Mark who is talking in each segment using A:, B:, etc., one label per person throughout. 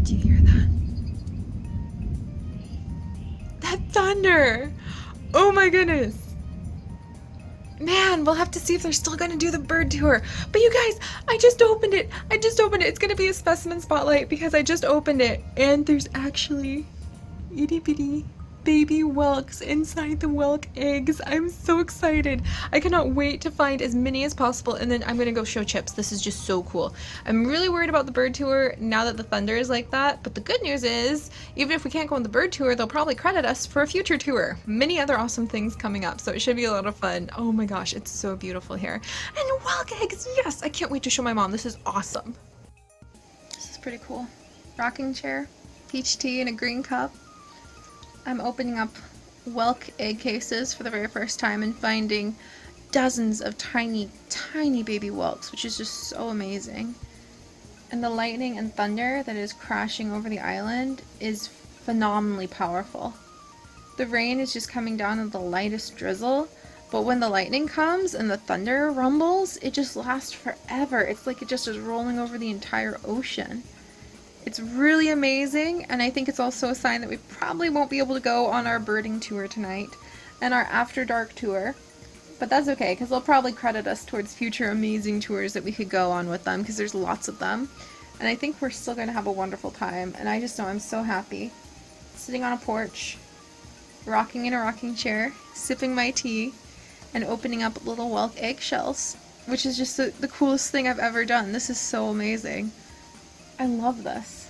A: Do you hear that? That thunder! Oh my goodness! Man, we'll have to see if they're still going to do the bird tour. But you guys, I just opened it. I just opened it. It's going to be a specimen spotlight because I just opened it. And there's actually itty bitty baby whelks inside the whelk eggs. I'm so excited. I cannot wait to find as many as possible, and then I'm gonna go show Chips. This is just so cool. I'm really worried about the bird tour now that the thunder is like that, but the good news is even if we can't go on the bird tour, they'll probably credit us for a future tour. Many other awesome things coming up, so it should be a lot of fun. Oh my gosh, it's so beautiful here. And whelk eggs, yes! I can't wait to show my mom. This is awesome. This is pretty cool. Rocking chair, peach tea in a green cup. I'm opening up whelk egg cases for the very first time and finding dozens of tiny, tiny baby whelks, which is just so amazing. And the lightning and thunder that is crashing over the island is phenomenally powerful. The rain is just coming down in the lightest drizzle, but when the lightning comes and the thunder rumbles, it just lasts forever. It's like it just is rolling over the entire ocean. It's really amazing, and I think it's also a sign that we probably won't be able to go on our birding tour tonight and our after dark tour. But that's okay, because they'll probably credit us towards future amazing tours that we could go on with them, because there's lots of them. And I think we're still going to have a wonderful time, and I just know I'm so happy. Sitting on a porch, rocking in a rocking chair, sipping my tea, and opening up little whelk eggshells, which is just the coolest thing I've ever done. This is so amazing. I love this.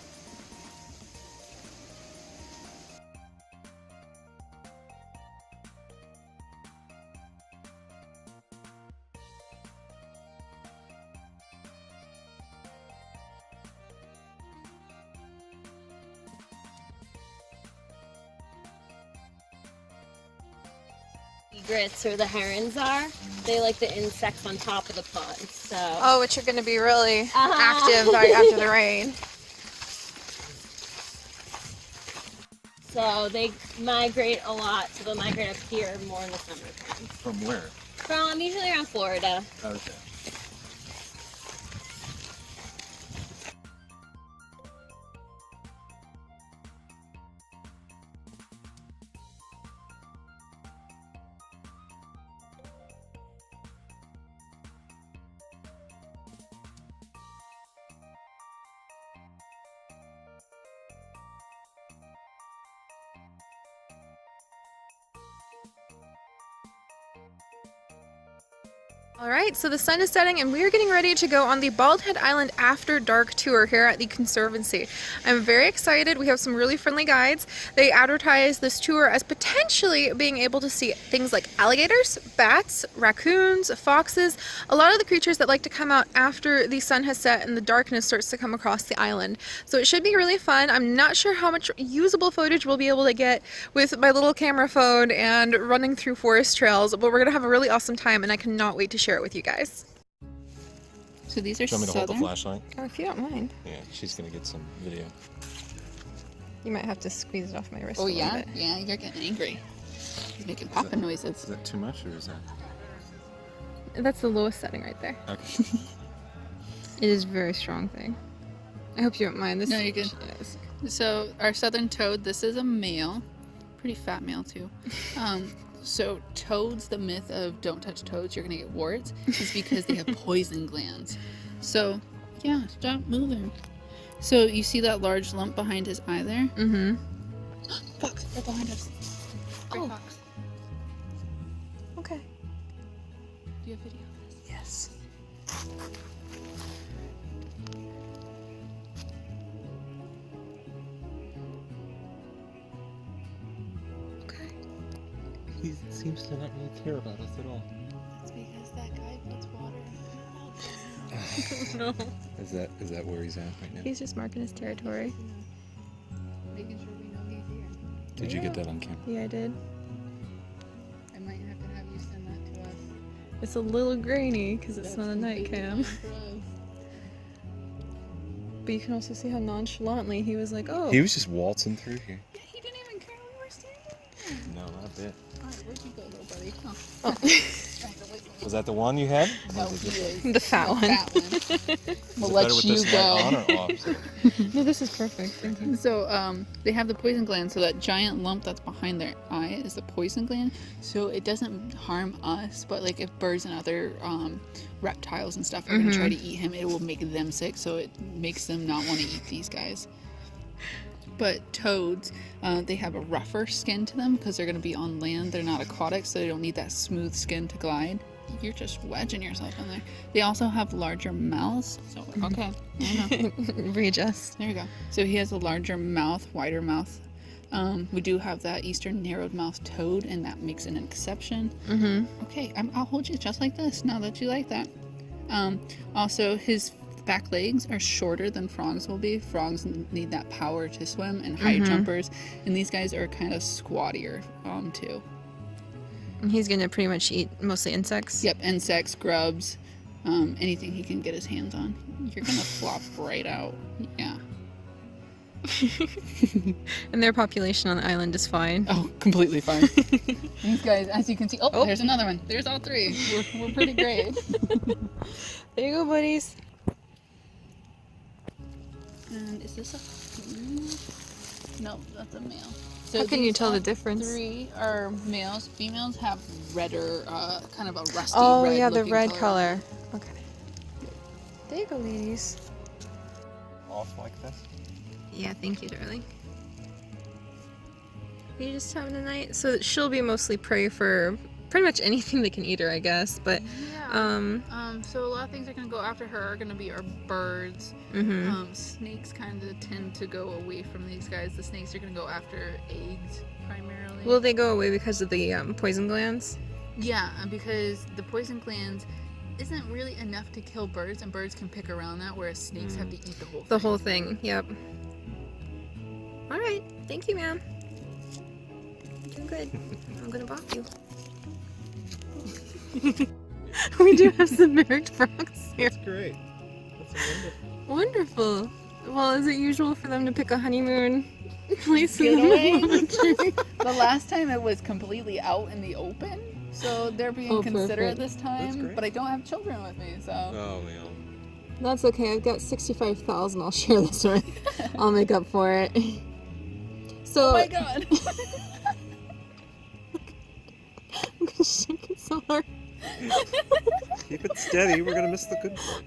B: Egrets, or the herons are. They like the insects on top of the pond. So.
A: Oh, which are going to be really active after the rain.
B: So they migrate a lot. So they'll migrate up here more in the summertime.
C: From where?
B: From usually around Florida.
C: Okay.
A: Alright, so the sun is setting and we are getting ready to go on the Bald Head Island After Dark tour here at the Conservancy. I'm very excited. We have some really friendly guides. They advertise this tour as potentially being able to see things like alligators, bats, raccoons, foxes, a lot of the creatures that like to come out after the sun has set and the darkness starts to come across the island. So it should be really fun. I'm not sure how much usable footage we'll be able to get with my little camera phone and running through forest trails, but we're going to have a really awesome time and I cannot wait to share it with you guys.
D: So these are
C: Do you want me to hold the flashlight?
A: Oh, if you don't mind.
C: Yeah, she's gonna get some video.
A: You might have to squeeze it off my wrist
D: Oh
A: a little
D: yeah?
A: bit.
D: Yeah, you're getting angry. He's making popping noises.
C: Is that too much, or is that?
A: That's the lowest setting right there.
C: Okay.
A: It is a very strong thing. I hope you don't mind. This
D: No, you're good.
A: Yes.
D: So our southern toad, this is a male. Pretty fat male too. So toads, the myth of don't touch toads, you're gonna get warts, is because they have poison glands. So yeah, stop moving. So you see that large lump behind his eye there?
A: Mm-hmm.
D: Fox, they're behind us. Gray
A: Oh.
D: fox.
A: Okay.
D: Do you have video of this?
A: Yes. Okay.
C: He seems to not really care about us at all.
D: It's because that guy puts water in
A: No.
C: Is that where he's at right now?
A: He's just marking his territory.
D: making sure we know he's here.
C: Did you get that on camera?
A: Yeah, I did.
D: I might have to have you send that to us.
A: It's a little grainy because it's not a night cam. But you can also see how nonchalantly he was like, oh.
C: He was just waltzing through here.
D: Yeah, he didn't even care we were standing there.
C: No, not a bit.
D: Alright, where'd you go, little buddy?
B: Billy.
D: Oh.
C: Was that the one you had?
B: No, he is.
A: The fat one.
B: Fat one.
C: Is
B: We'll
C: it
B: let
C: better with
B: you
C: this
B: go.
C: light on or off? So-
A: No, this is perfect. Thank you.
D: So they have the poison gland, so that giant lump that's behind their eye is the poison gland. So it doesn't harm us, but like if birds and other reptiles and stuff are gonna try to eat him, it will make them sick. So it makes them not want to eat these guys. But toads, they have a rougher skin to them because they're gonna be on land. They're not aquatic, so they don't need that smooth skin to glide. You're just wedging yourself in there. They also have larger mouths. So okay, I know.
A: Readjust.
D: There you go. So he has a larger mouth, wider mouth. We do have that eastern narrowed mouth toad, and that makes an exception. Okay, I'll hold you just like this now that you like that. Also, his back legs are shorter than frogs will be. Frogs need that power to swim, and high jumpers, and these guys are kind of squattier too.
A: And he's gonna pretty much eat mostly insects.
D: Yep, insects, grubs, anything he can get his hands on. You're gonna flop right out. Yeah.
A: And their population on the island is fine.
D: Oh, completely fine. These guys, as you can see,
A: Oh.
D: there's another one. There's all three. We're pretty great.
A: There you go, buddies.
D: And is this a female? No, that's a male. So
A: How can you
D: these
A: tell the
D: top
A: difference?
D: 3 are males. Females have redder, kind of a rusty
A: Oh
D: red
A: yeah, the
D: looking
A: red
D: color.
A: color. Okay. There you go, ladies.
C: Off like this?
A: Yeah, thank you, darling. Are you just having a night? So she'll be mostly prey for pretty much anything that can eat her, I guess. But
D: So a lot of things that are gonna go after her are gonna be our birds. Snakes kind of tend to go away from these guys. The snakes are gonna go after eggs primarily.
A: will they go away because of the poison glands?
D: Yeah, because the poison glands isn't really enough to kill birds, and birds can pick around that, whereas snakes have to eat the whole thing.
A: The whole thing. Yep. All right. Thank you, ma'am. You're good. I'm gonna bop you. We do have some married frogs here.
C: That's great. That's
A: Wonderful.
C: wonderful.
A: Well, is it usual for them to pick a honeymoon place in
D: Getaway?
A: the middle of a tree?
D: The last time it was completely out in the open, so they're being
A: Oh,
D: considerate
A: perfect.
D: this time.
C: great.
D: But I don't have children with me, so.
C: Oh, man.
A: That's okay. I've got 65,000. I'll share this with. I'll make up for it. So,
D: Oh my god!
A: I'm gonna shake it so hard.
C: Keep it steady. We're going to miss the good part.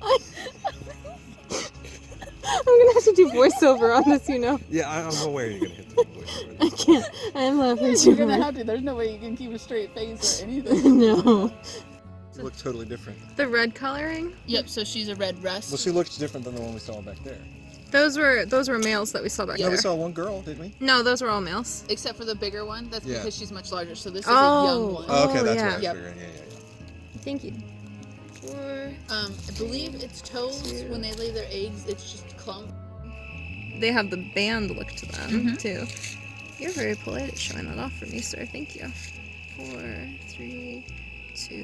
A: I'm gonna have to do voiceover on this, you know.
C: Yeah, I'm aware you're going to hit the voice over
A: I
C: this.
A: can't. I'm laughing too
D: You're gonna
A: hard.
D: have to. There's no way you can keep a straight face or anything.
A: No.
C: You look totally different.
A: The red coloring.
D: Yep. So she's a red rust.
C: Well, she looks different than the one we saw back there.
A: Those were males that we saw back
C: No, we
A: there.
C: saw one girl, didn't we?
A: No, those were all males.
D: Except for the bigger one. That's
C: Yeah.
D: because she's much larger. So this is
A: Oh.
D: a young one.
C: Oh, okay, that's
A: yeah.
C: what I was
D: Yep.
C: figuring. Yeah.
A: Thank you. Four.
D: I believe it's toads. When they lay their eggs, it's just clump.
A: They have the band look to them
D: Mhm.
A: too. You're very polite at showing that off for me, sir. Thank you. 4, 3, 2,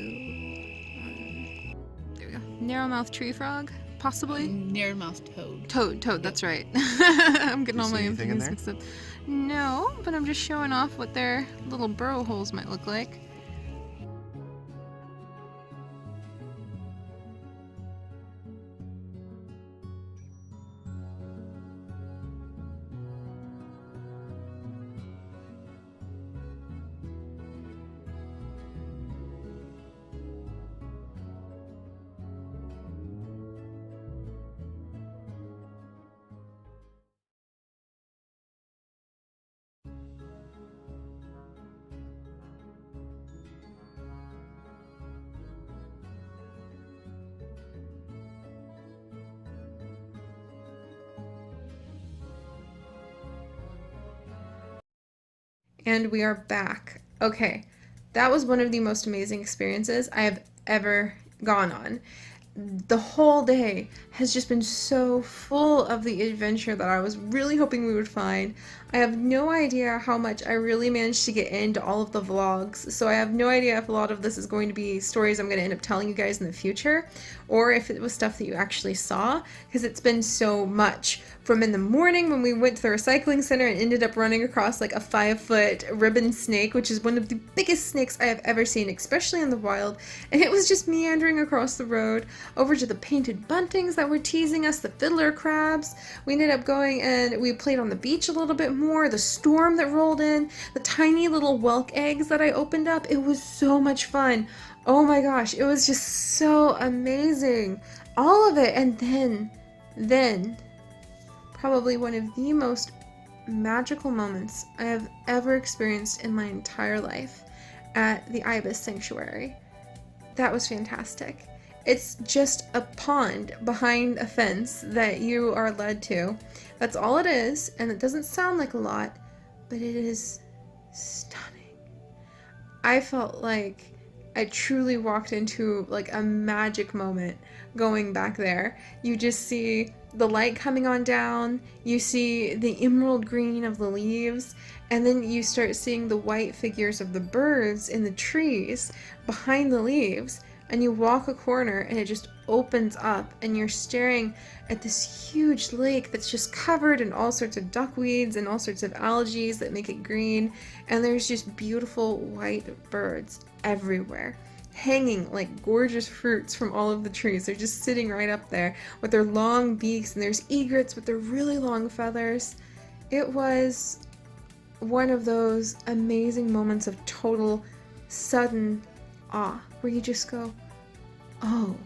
A: 1. There we go. Narrowmouth tree frog, possibly.
D: Narrow-mouthed toad.
A: Toad. That's right. I'm getting
C: You
A: all
C: see
A: my
C: anything in
A: things
C: there?
A: mixed up. No, but I'm just showing off what their little burrow holes might look like. And we are back. Okay, that was one of the most amazing experiences I have ever gone on. The whole day has just been so full of the adventure that I was really hoping we would find. I have no idea how much I really managed to get into all of the vlogs, so I have no idea if a lot of this is going to be stories I'm going to end up telling you guys in the future, or if it was stuff that you actually saw, because it's been so much. From in the morning when we went to the recycling center and ended up running across like a 5-foot ribbon snake, which is one of the biggest snakes I have ever seen, especially in the wild, and it was just meandering across the road, over to the painted buntings that were teasing us, the fiddler crabs. We ended up going and we played on the beach a little bit more, the storm that rolled in, the tiny little whelk eggs that I opened up. It was so much fun. Oh my gosh, it was just so amazing. All of it. And then probably one of the most magical moments I have ever experienced in my entire life at the Ibis Sanctuary. That was fantastic. It's just a pond behind a fence that you are led to. That's all it is, and it doesn't sound like a lot, but it is stunning. I felt like I truly walked into like a magic moment going back there. You just see the light coming on down, you see the emerald green of the leaves, and then you start seeing the white figures of the birds in the trees behind the leaves, and you walk a corner and it just opens up and you're staring at this huge lake that's just covered in all sorts of duckweeds and all sorts of algae that make it green, and there's just beautiful white birds everywhere, hanging like gorgeous fruits from all of the trees. They're just sitting right up there with their long beaks, and there's egrets with their really long feathers. It was one of those amazing moments of total sudden awe where you just go, oh,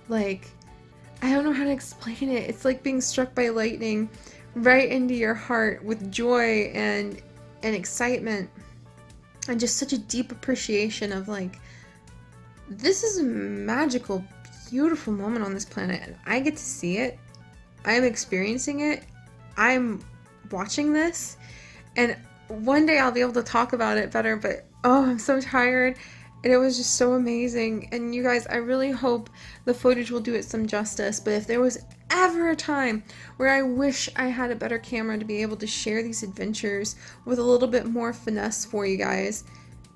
A: like, I don't know how to explain it. It's like being struck by lightning right into your heart with joy and excitement, and just such a deep appreciation of like, this is a magical, beautiful moment on this planet, and I get to see it. I'm experiencing it. I'm watching this, and one day I'll be able to talk about it better, but oh, I'm so tired. And it was just so amazing. And you guys, I really hope the footage will do it some justice. But if there was ever a time where I wish I had a better camera to be able to share these adventures with a little bit more finesse for you guys,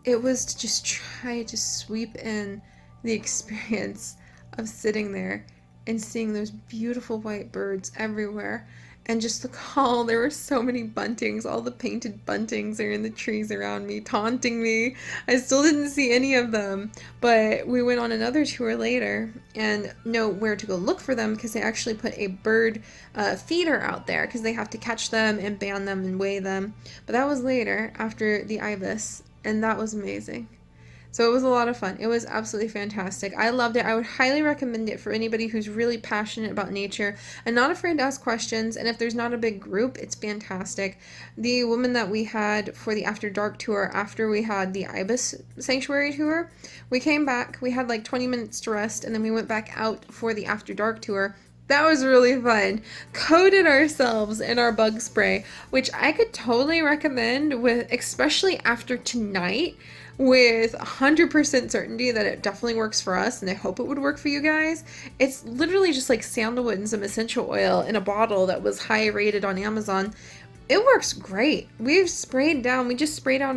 A: it was to just try to sweep in the experience of sitting there and seeing those beautiful white birds everywhere. And just the call, there were so many buntings. All the painted buntings are in the trees around me, taunting me. I still didn't see any of them, but we went on another tour later and know where to go look for them, because they actually put a bird feeder out there, because they have to catch them and ban them and weigh them. But that was later, after the Ibis, and that was amazing. So it was a lot of fun. It was absolutely fantastic. I loved it. I would highly recommend it for anybody who's really passionate about nature and not afraid to ask questions. And if there's not a big group, it's fantastic. The woman that we had for the After Dark tour, after we had the Ibis Sanctuary Tour, we came back. We had like 20 minutes to rest, and then we went back out for the After Dark tour. That was really fun. Coated ourselves in our bug spray, which I could totally recommend, with especially after tonight, with 100% certainty that it definitely works for us, and I hope it would work for you guys. It's literally just like sandalwood and some essential oil in a bottle that was high rated on Amazon. It works great. We just sprayed down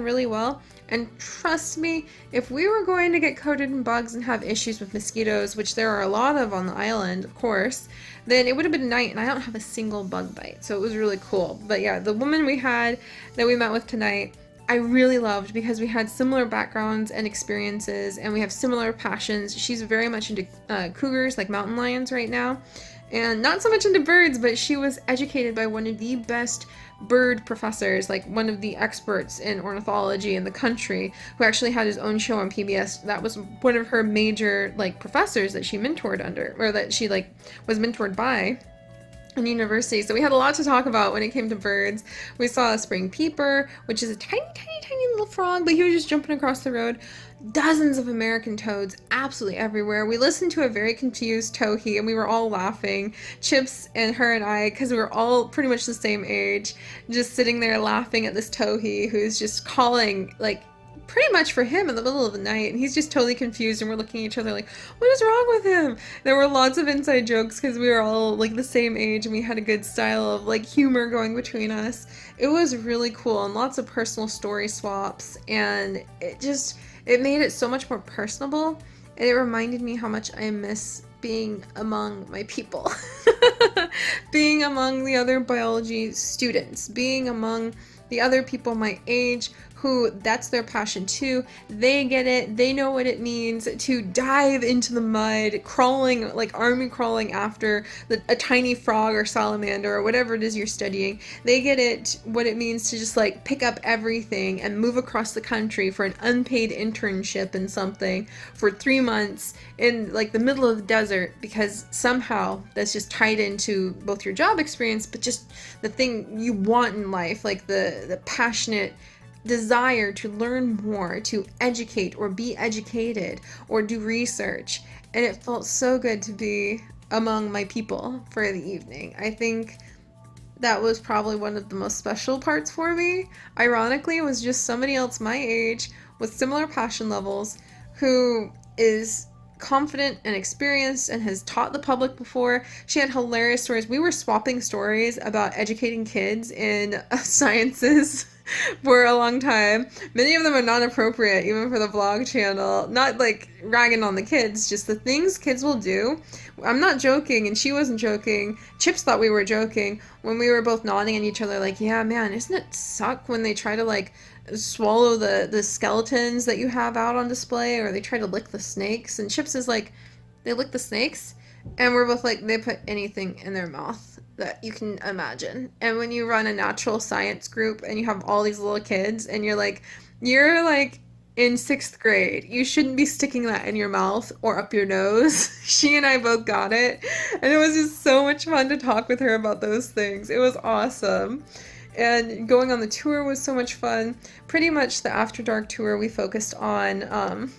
A: really well. And trust me, if we were going to get coated in bugs and have issues with mosquitoes, which there are a lot of on the island, of course, then it would have been a night, and I don't have a single bug bite. So it was really cool. But yeah, the woman that we met with tonight, I really loved, because we had similar backgrounds and experiences, and we have similar passions. She's very much into cougars, like mountain lions right now, and not so much into birds, but she was educated by one of the best bird professors, like one of the experts in ornithology in the country, who actually had his own show on PBS. That was one of her major like professors that she mentored under, or that she like was mentored by in university. So we had a lot to talk about when it came to birds. We saw a spring peeper, which is a tiny, tiny, tiny little frog, but he was just jumping across the road. Dozens of American toads absolutely everywhere. We listened to a very confused towhee, and we were all laughing. Chips and her and I, because we were all pretty much the same age, just sitting there laughing at this towhee who's just calling like pretty much for him in the middle of the night, and he's just totally confused, and we're looking at each other like, what is wrong with him? There were lots of inside jokes because we were all like the same age, and we had a good style of like humor going between us. It was really cool, and lots of personal story swaps, and it made it so much more personable, and it reminded me how much I miss being among my people. Being among the other biology students, being among the other people my age who that's their passion too. They get it. They know what it means to dive into the mud, crawling, like army crawling after a tiny frog or salamander or whatever it is you're studying. They get it, what it means to just like pick up everything and move across the country for an unpaid internship in something for 3 months in like the middle of the desert, because somehow that's just tied into both your job experience, but just the thing you want in life, like the passionate desire to learn more, to educate or be educated or do research. And it felt so good to be among my people for the evening. I think that was probably one of the most special parts for me. Ironically, it was just somebody else my age with similar passion levels who is confident and experienced and has taught the public before. She had hilarious stories. We were swapping stories about educating kids in sciences for a long time. Many of them are not appropriate even for the vlog channel. Not like ragging on the kids, just the things kids will do. I'm not joking, and she wasn't joking. Chips thought we were joking when we were both nodding at each other like, yeah, man, isn't it suck when they try to like swallow the skeletons that you have out on display, or they try to lick the snakes? And Chips is like, they lick the snakes? And we're both like, they put anything in their mouth that you can imagine. And when you run a natural science group and you have all these little kids and you're like in 6th grade, you shouldn't be sticking that in your mouth or up your nose. She and I both got it, and it was just so much fun to talk with her about those things. It was awesome. And going on the tour was so much fun. Pretty much the After Dark tour, we focused on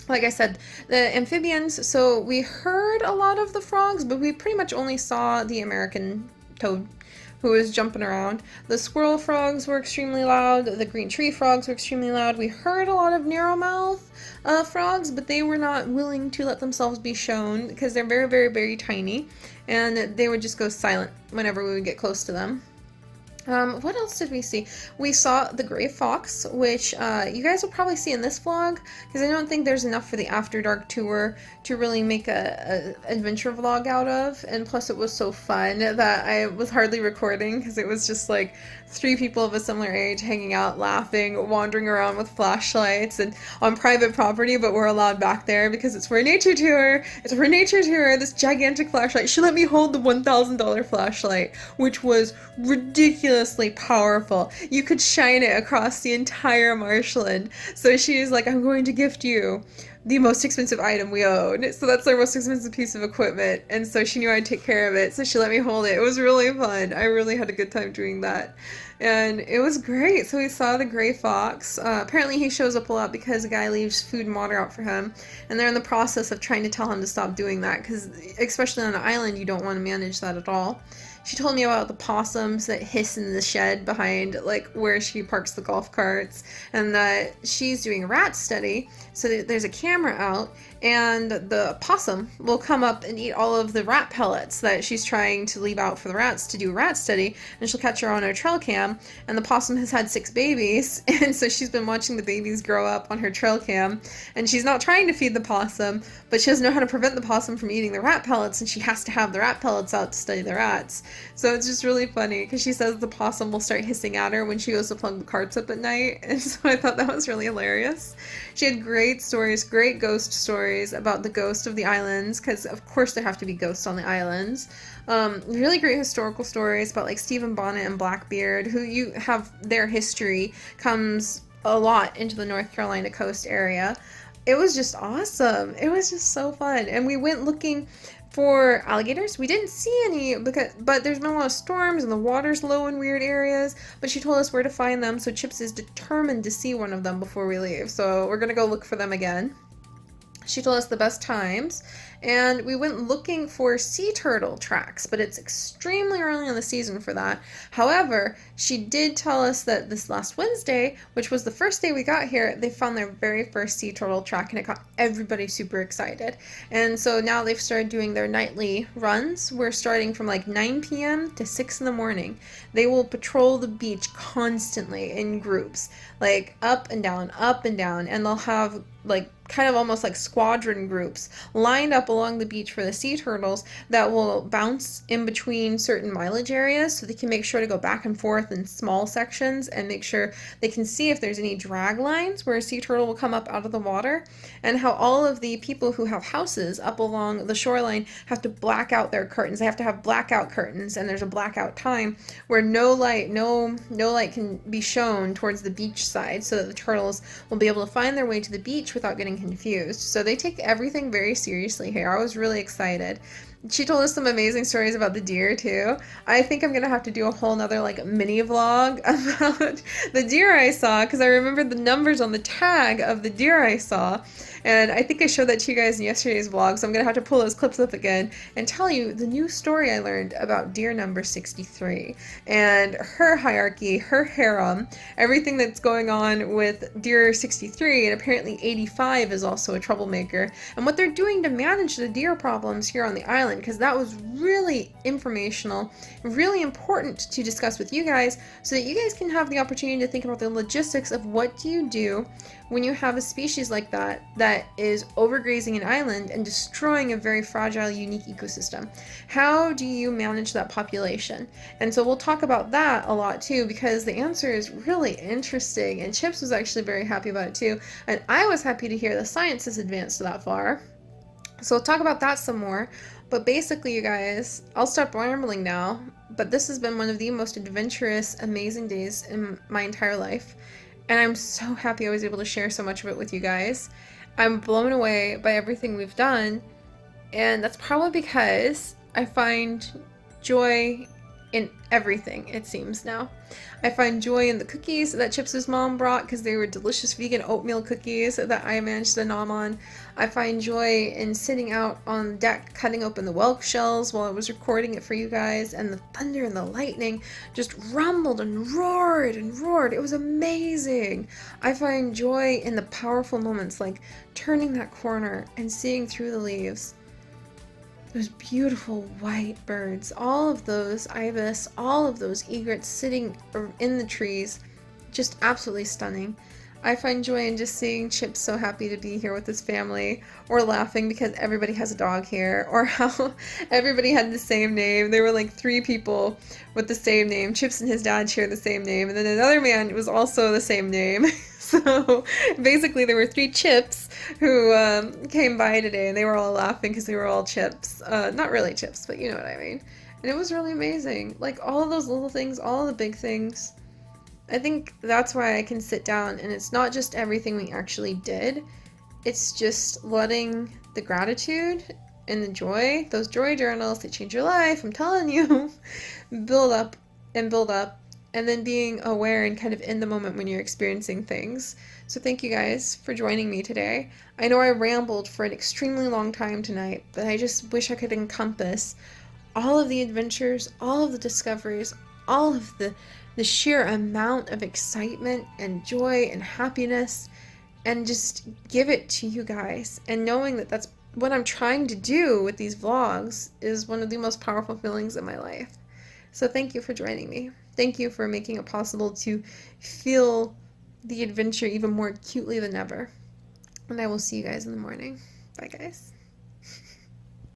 A: like I said, the amphibians. So we heard a lot of the frogs, but we pretty much only saw the American toad who was jumping around. The squirrel frogs were extremely loud. The green tree frogs were extremely loud. We heard a lot of narrowmouth frogs, but they were not willing to let themselves be shown because they're very, very, very tiny, and they would just go silent whenever we would get close to them. What else did we see? We saw the gray fox, which you guys will probably see in this vlog, because I don't think there's enough for the After Dark tour to really make a adventure vlog out of, and plus it was so fun that I was hardly recording, because it was just like 3 people of a similar age hanging out, laughing, wandering around with flashlights, and on private property, but we're allowed back there because it's for a nature tour. It's for a nature tour, this gigantic flashlight. She let me hold the $1,000 flashlight, which was ridiculously powerful. You could shine it across the entire marshland. So she's like, I'm going to gift you the most expensive item we own. So that's our most expensive piece of equipment. And so she knew I'd take care of it. So she let me hold it. It was really fun. I really had a good time doing that. And it was great. So we saw the gray fox. Apparently he shows up a lot because a guy leaves food and water out for him. And they're in the process of trying to tell him to stop doing that, because especially on an island, you don't want to manage that at all. She told me about the possums that hiss in the shed behind, like, where she parks the golf carts, and that she's doing a rat study, so there's a camera out, and the possum will come up and eat all of the rat pellets that she's trying to leave out for the rats to do a rat study, and she'll catch her on her trail cam, and the possum has had 6 babies, and so she's been watching the babies grow up on her trail cam, and she's not trying to feed the possum, but she doesn't know how to prevent the possum from eating the rat pellets, and she has to have the rat pellets out to study the rats. So it's just really funny, because she says the possum will start hissing at her when she goes to plug the carts up at night, and so I thought that was really hilarious. She had great stories, great ghost stories about the ghost of the islands, because of course there have to be ghosts on the islands. Really great historical stories about like Stephen Bonnet and Blackbeard, who you have their history comes a lot into the North Carolina coast area. It was just awesome. It was just so fun. And we went looking for alligators. We didn't see any, but there's been a lot of storms and the water's low in weird areas, but she told us where to find them, so Chips is determined to see one of them before we leave, so we're gonna go look for them again. She told us the best times, and we went looking for sea turtle tracks, but it's extremely early in the season for that. However, she did tell us that this last Wednesday, which was the first day we got here, they found their very first sea turtle track, and it got everybody super excited. And so now they've started doing their nightly runs. We're starting from like 9 p.m. to 6 in the morning. They will patrol the beach constantly in groups, like up and down, and they'll have like kind of almost like squadron groups lined up along the beach for the sea turtles that will bounce in between certain mileage areas, so they can make sure to go back and forth in small sections and make sure they can see if there's any drag lines where a sea turtle will come up out of the water, and how all of the people who have houses up along the shoreline have to black out their curtains. They have to have blackout curtains, and there's a blackout time where no light can be shown towards the beach side, so that the turtles will be able to find their way to the beach without getting confused. So they take everything very seriously here. I was really excited. She told us some amazing stories about the deer too. I think I'm gonna have to do a whole nother like mini vlog about the deer I saw, because I remember the numbers on the tag of the deer I saw, and I think I showed that to you guys in yesterday's vlog, so I'm gonna have to pull those clips up again and tell you the new story I learned about deer number 63 and her hierarchy, her harem, everything that's going on with deer 63, and apparently 85 is also a troublemaker, and what they're doing to manage the deer problems here on the island, because that was really informational, really important to discuss with you guys, so that you guys can have the opportunity to think about the logistics of what do you do when you have a species like that that is overgrazing an island and destroying a very fragile, unique ecosystem. How do you manage that population? And so we'll talk about that a lot too, because the answer is really interesting, and Chips was actually very happy about it too, and I was happy to hear the science has advanced that far. So we'll talk about that some more. But basically, you guys, I'll stop rambling now, but this has been one of the most adventurous, amazing days in my entire life. And I'm so happy I was able to share so much of it with you guys. I'm blown away by everything we've done, and that's probably because I find joy in everything, it seems now. I find joy in the cookies that Chips' mom brought, because they were delicious vegan oatmeal cookies that I managed to nom on. I find joy in sitting out on deck cutting open the whelk shells while I was recording it for you guys, and the thunder and the lightning just rumbled and roared and roared. It was amazing. I find joy in the powerful moments like turning that corner and seeing through the leaves. Those beautiful white birds, all of those ibis, all of those egrets sitting in the trees, just absolutely stunning. I find joy in just seeing Chips so happy to be here with his family, or laughing because everybody has a dog here, or how everybody had the same name. There were like 3 people with the same name. Chips and his dad share the same name, and then another man was also the same name. So basically there were 3 Chips who came by today, and they were all laughing because they were all Chips. Not really Chips, but you know what I mean. And it was really amazing. Like all of those little things, all of the big things. I think that's why I can sit down, and it's not just everything we actually did. It's just letting the gratitude and the joy, those joy journals that change your life, I'm telling you, build up and build up, and then being aware and kind of in the moment when you're experiencing things. So thank you guys for joining me today. I know I rambled for an extremely long time tonight, but I just wish I could encompass all of the adventures, all of the discoveries, all of the sheer amount of excitement and joy and happiness, and just give it to you guys. And knowing that that's what I'm trying to do with these vlogs is one of the most powerful feelings in my life. So thank you for joining me. Thank you for making it possible to feel the adventure even more acutely than ever. And I will see you guys in the morning. Bye, guys.